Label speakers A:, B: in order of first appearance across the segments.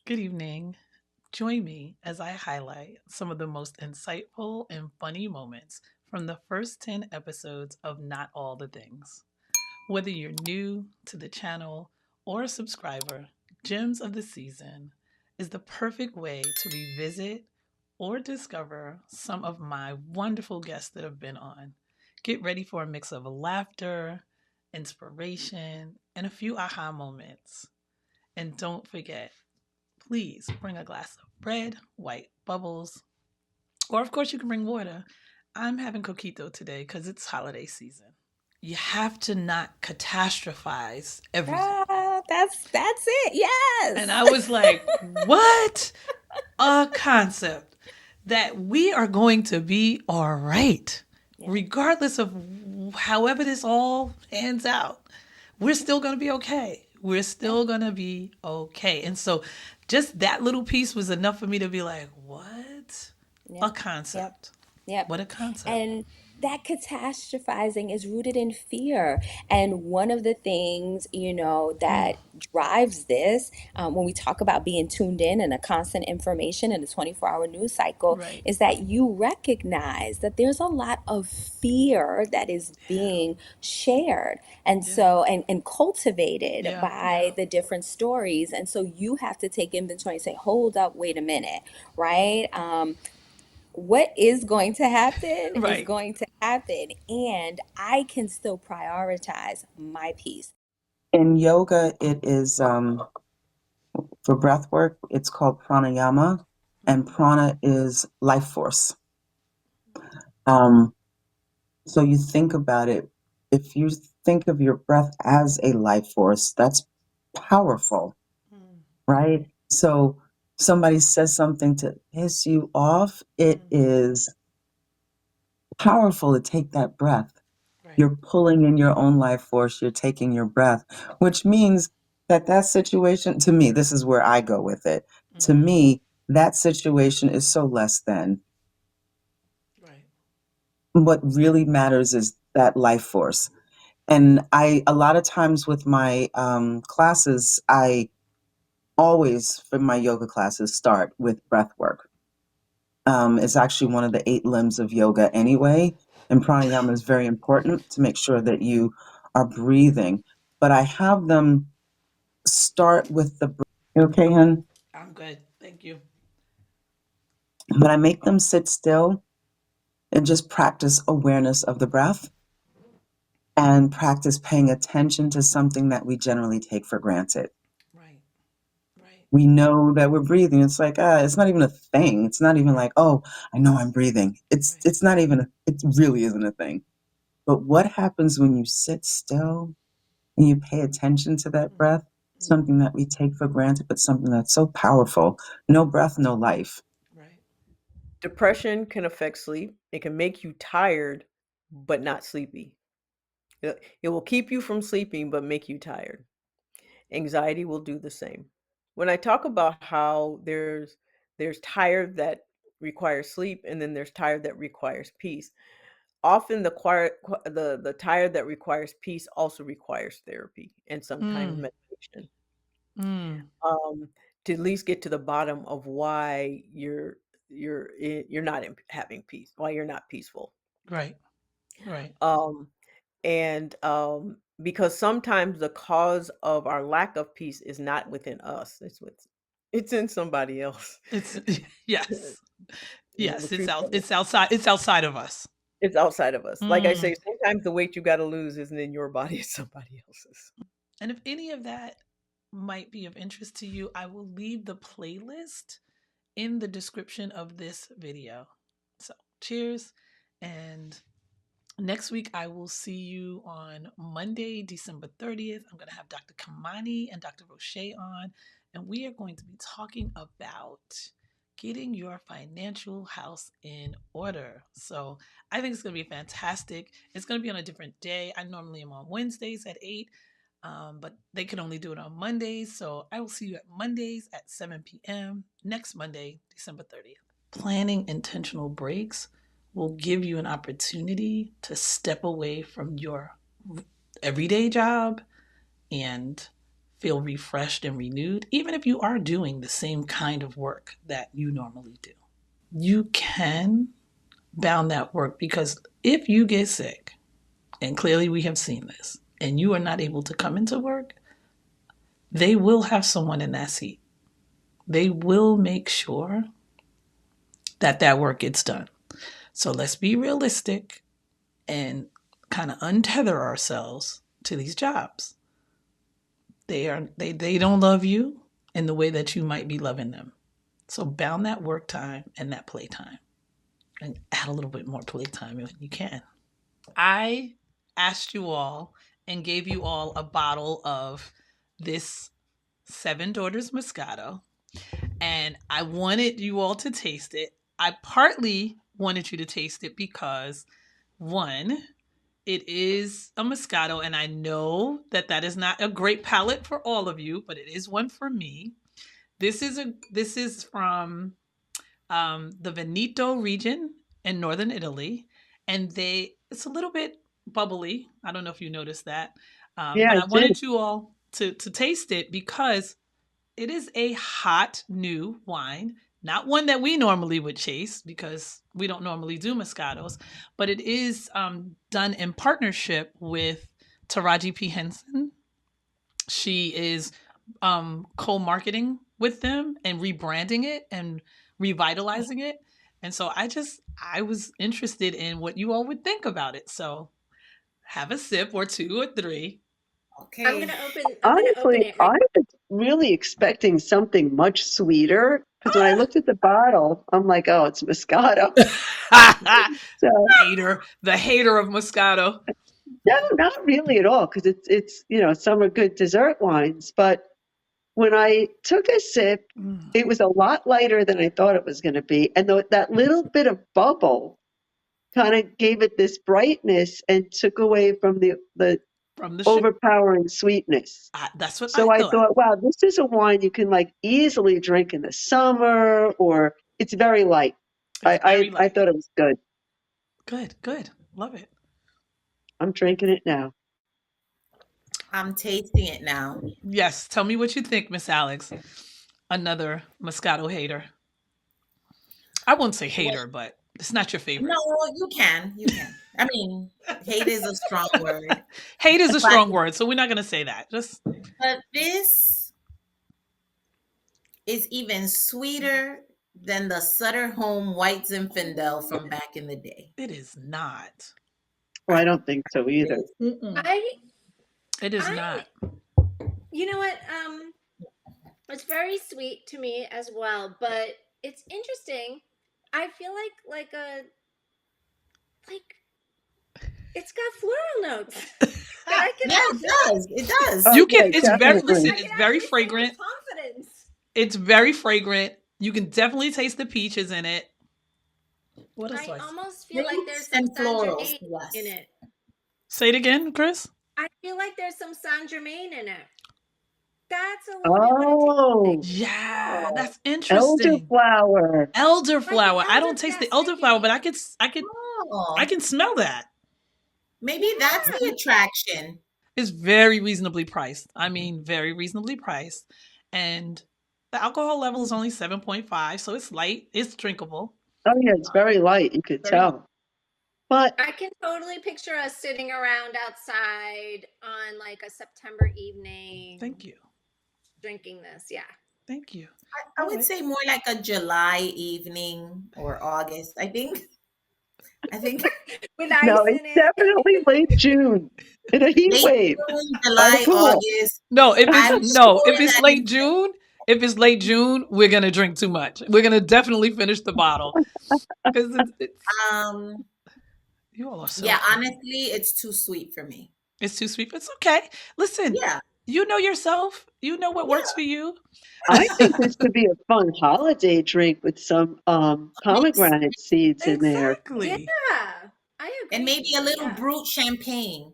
A: Good evening. Join me as I highlight some of the most insightful and funny moments from the first 10 episodes of Not All the Things. Whether you're new to the channel or a subscriber, Gems of the Season is the perfect way to revisit or discover some of my wonderful guests that have been on. Get ready for a mix of laughter, inspiration, and a few aha moments. And don't forget, please bring a glass of red, white bubbles, or of course, you can bring water. I'm having coquito today because it's holiday season. You have to not catastrophize everything.
B: That's it.
A: And
B: Yes.
A: I was like, what a concept that we are going to be all right,
B: Yeah.
A: regardless of however this all hands out. We're still going to be okay. We're
B: Yeah.
A: still going to be okay. And so just that little piece was enough for me to be like, what a
B: Yep. Yep.
A: concept.
B: Yep.
A: What a concept.
B: And that catastrophizing is rooted in fear. And one of the things,
A: Mm,
B: that drives this, when we talk about being tuned in and a constant information and a 24-hour news cycle,
A: right.
B: is that you recognize that there's a lot of fear that is
A: Yeah.
B: being shared and
A: Yeah.
B: so and cultivated
A: Yeah. Yeah.
B: by the different stories. And so you have to take inventory and say, hold up, wait a minute, right? What is going to happen is
A: Right.
B: going to happen, and I can still prioritize my peace.
C: In yoga, it is for breath work, it's called pranayama, and
A: Mm,
C: prana is life force. Um, so you think about it, if you think of your breath as a life force, that's powerful,
A: mm,
C: right? So somebody says something to piss you off, it
A: mm.
C: is powerful to take that breath.
A: Right.
C: You're pulling in your own life force, you're taking your breath, which means that that situation, to me, this is where I go with it. To
A: Mm,
C: me, that situation is so less than.
A: right.
C: What really matters is that life force. And a lot of times with my classes, I always, for my yoga classes, start with breath work. It's actually one of the 8 limbs of yoga anyway. And pranayama is very important to make sure that you are breathing. But I have them start with the breath. Okay, hun?
A: I'm good. Thank you.
C: But I make them sit still and just practice awareness of the breath and practice paying attention to something that we generally take for granted.
A: Right. Right.
C: We know that we're breathing. It's like, it's not even a thing. It's not even like, oh, I know I'm breathing.
A: Right.
C: It's not even, it really isn't a thing. But what happens when you sit still and you pay attention to that
A: Mm,
C: breath?
A: mm,
C: Something that we take for granted, but something that's so powerful. No breath, no life.
A: right.
D: Depression can affect sleep. It can make you tired, but not sleepy. It will keep you from sleeping, but make you tired. Anxiety will do the same. When I talk about how there's tired that requires sleep, and then there's tired that requires peace. Often the tired that requires peace also requires therapy and sometimes
A: Mm,
D: medication,
A: mm,
D: um, to at least get to the bottom of why you're not having peace, why you're not peaceful.
A: right. Right.
D: Um, and because sometimes the cause of our lack of peace is not within us; it's in somebody else.
A: It's yes.
D: The
A: Yes,
D: truth of it,
A: it's outside of us.
D: it's outside of us. Like I
A: Mm.
D: say, sometimes the weight you got to lose isn't in your body; it's somebody else's.
A: And if any of that might be of interest to you, I will leave the playlist in the description of this video. So, cheers. And next week, I will see you on Monday, December 30th. I'm going to have Dr. Kamani and Dr. Roche on, and we are going to be talking about getting your financial house in order. So I think it's going to be fantastic. It's going to be on a different day. I normally am on Wednesdays at 8, but they can only do it on Mondays. So I will see you at Mondays at 7 p.m. next Monday, December 30th. Planning intentional breaks will give you an opportunity to step away from your everyday job and feel refreshed and renewed, even if you are doing the same kind of work that you normally do. You can bound that work because if you get sick, and clearly we have seen this, and you are not able to come into work, they will have someone in that seat. They will make sure that that work gets done. So let's be realistic and kind of untether ourselves to these jobs. They don't love you in the way that you might be loving them. So bound that work time and that playtime, and add a little bit more playtime when you can. I asked you all and gave you all a bottle of this Seven Daughters Moscato, and I wanted you all to taste it. I partly wanted you to taste it because, one, it is a Moscato, and I know that that is not a great palate for all of you, but it is one for me. This is from the Veneto region in northern Italy, and it's a little bit bubbly. I don't know if you noticed that,
E: Yeah,
A: but
E: I
A: I
E: did.
A: wanted you all to taste it because it is a hot new wine, not one that we normally would chase because we don't normally do Moscatos, but it is done in partnership with Taraji P. Henson. She is co-marketing with them and rebranding it and revitalizing it. And so I was interested in what you all would think about it. So have a sip or two or three.
B: Okay.
F: I'm gonna open
E: Honestly,
F: it
E: I
F: right.
E: was really expecting something much sweeter because when I looked at the bottle, I'm like, oh, it's Moscato. So
A: The hater of Moscato.
E: no, not really at all because it's some are good dessert wines, but when I took a sip,
A: Mm,
E: it was a lot lighter than I thought it was going to be, and that little bit of bubble kind of gave it this brightness and took away from the
A: from the sugar.
E: overpowering sweetness.
A: That's what I
E: So I
A: thought.
E: thought, wow, this is a wine you can like easily drink in the summer, or it's very light.
A: It's very
E: I
A: light.
E: thought it was good.
A: Good. Love it.
E: I'm drinking it now.
B: I'm tasting it now.
A: Yes. Tell me what you think, Miss Alex. Another Moscato hater. I won't say hater, but it's not your favorite.
B: No, you can. You can. I mean, hate is a strong word.
A: Hate is a
B: But
A: strong word, so we're not going to say that. Just
B: but this is even sweeter than the Sutter Home White Zinfandel from back in the day.
A: it is not.
E: Well, I don't think so either.
A: Mm-mm.
F: I
A: It is
F: I'm
A: not.
F: you know what? It's very sweet to me as well, but it's interesting. I feel like it's got floral notes that I can
B: Yeah, it does. It does.
E: Oh
A: You can.
E: yeah,
A: It's very.
E: definitely.
A: Listen.
F: I
A: It's
F: can
A: very
F: actually say with
A: fragrant.
F: confidence.
A: It's very fragrant. You can definitely taste the peaches in it. What else?
F: I almost feel like there's
B: Fruits
F: some
B: and
F: Saint
B: florals.
F: Germain
B: Yes.
F: in it.
A: Say it again, Chris.
F: I feel like there's some Saint Germain in it. That's a little bit what it tastes like.
E: Oh,
A: Yeah, that's interesting.
E: elderflower.
F: Like the
A: Elderflower. I don't taste the
F: yes, thank
A: elderflower,
F: you.
A: but I
B: Oh,
A: can smell that.
B: maybe that's the
F: Yeah.
B: attraction.
A: It's very reasonably priced. I mean, very reasonably priced. And the alcohol level is only 7.5, so it's light. It's drinkable.
E: Oh yeah, it's very light. You could
A: Very light.
E: tell. But
F: I can totally picture us sitting around outside on like a September evening
A: Thank you.
F: drinking this. Yeah.
A: Thank you.
B: I
A: All
B: would
A: right.
B: say more like a July evening or August. I think
F: With ice
E: no,
F: in
E: it's
F: it.
E: definitely late June in a heat
B: late
E: wave
B: June,
E: by the
B: July,
E: pool.
B: August.
A: No,
B: I'm sure
A: if it's
B: that
A: late June, we're gonna drink too much. We're gonna definitely finish the bottle because it's
B: um
A: you all are so
B: yeah,
A: funny.
B: honestly, it's too sweet for me.
A: It's too sweet. It's okay. Listen,
B: Yeah,
A: you know yourself. You know what works
B: yeah.
A: for you.
E: I think this could be a fun holiday drink with some
B: Mix
E: pomegranate seeds in there.
F: Yeah.
A: Exactly.
F: I
B: and
F: agree.
B: maybe a little
F: Yeah.
B: brut champagne.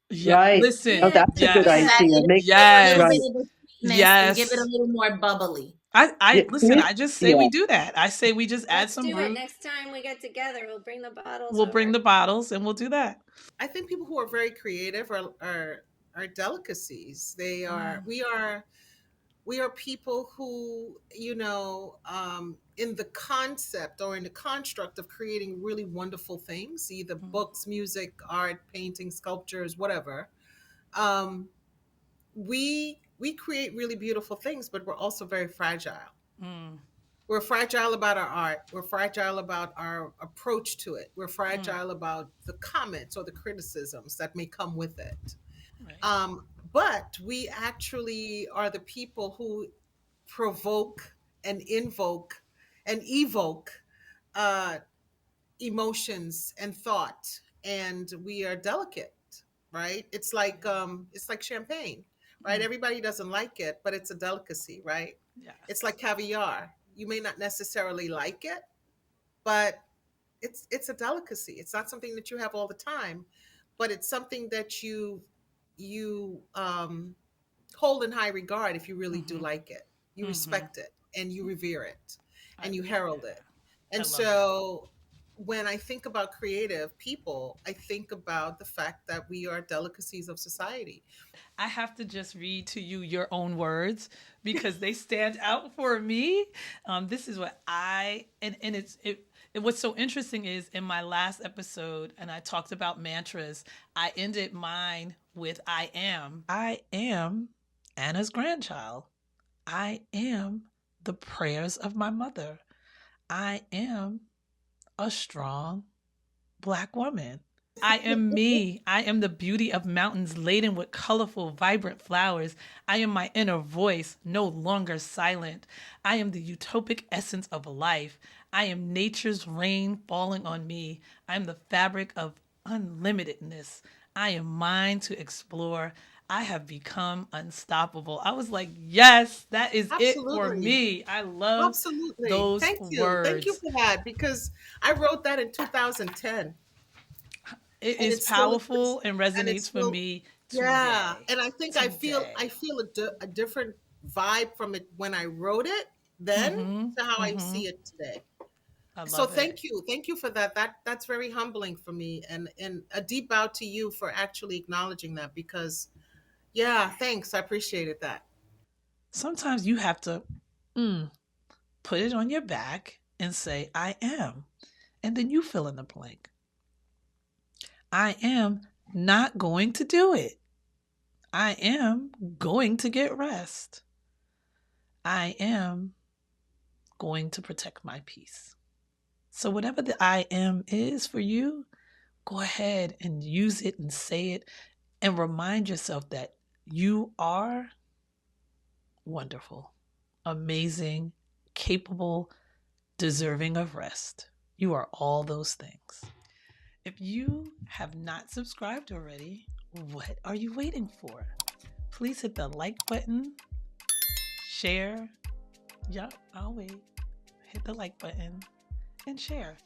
A: Yeah.
E: Right. Oh,
A: Listen.
F: Yeah.
E: that's a good
B: So
A: Yes.
B: that
E: idea.
B: it'll
E: Make
B: give a little bit
E: right.
A: Yes.
B: of the sweetness and give it a
A: Yes.
B: little more bubbly.
E: Yeah,
A: I listen. I just say we
E: yeah.
A: do that. I say we just add
F: Let's
A: some
F: do it.
A: root.
F: Next time we get together, we'll bring the bottles
A: We'll bring
F: over.
A: the bottles and we'll do that.
G: I think people who are very creative are are delicacies. We are people who, in the concept or in the construct of creating really wonderful things, either books, music, art, painting, sculptures, whatever. Um, we create really beautiful things, but we're also very fragile.
A: Mm,
G: We're fragile about our art. We're fragile about our approach to it. We're
A: mm,
G: fragile about the comments or the criticisms that may come with it.
A: right.
G: But we actually are the people who provoke and invoke and evoke uh, emotions and thought, and we are delicate, right? It's like champagne, right?
A: Mm,
G: Everybody doesn't like it, but it's a delicacy, right? It's
A: yes.
G: like caviar. You may not necessarily like it, but it's a delicacy. It's not something that you have all the time, but it's something that you hold in high regard. If you really do
A: Mm-hmm.
G: like it, you
A: Mm-hmm.
G: respect it and you revere it
A: I,
G: and you
A: yeah,
G: herald it.
A: I
G: And
A: love that.
G: so when I think about creative people, I think about the fact that we are delicacies of society.
A: I have to just read to you your own words because they stand out for me. This is what and what's so interesting is in my last episode, and I talked about mantras, I ended mine with I am. I am Anna's grandchild. I am the prayers of my mother. I am a strong Black woman. I am me. I am the beauty of mountains laden with colorful, vibrant flowers. I am my inner voice, no longer silent. I am the utopic essence of life. I am nature's rain falling on me. I am the fabric of unlimitedness. I am mine to explore. I have become unstoppable. I was like, yes, that is it for
G: Absolutely.
A: me. I love
G: Absolutely.
A: those
G: Thank you. Thank you
A: words.
G: for that, because I wrote that in 2010,
A: It
G: and
A: is powerful and
G: it's
A: resonates for
G: still,
A: me
G: yeah.
A: today.
G: And I think I
A: Today.
G: feel a different vibe from it when I wrote it then
A: Mm-hmm.
G: to how I
A: Mm-hmm.
G: see it today.
A: I
G: So
A: love it.
G: thank you for that. That's very humbling for me, and a deep bow to you for actually acknowledging that, because yeah, thanks. I appreciated that.
A: Sometimes you have to mm, put it on your back and say, I am. And then you fill in the blank. I am not going to do it. I am going to get rest. I am going to protect my peace. So, whatever the I am is for you, go ahead and use it and say it and remind yourself that you are wonderful, amazing, capable, deserving of rest. You are all those things. If you have not subscribed already, what are you waiting for? Please hit the like button, share. Yup, I'll wait. Hit the like button and share.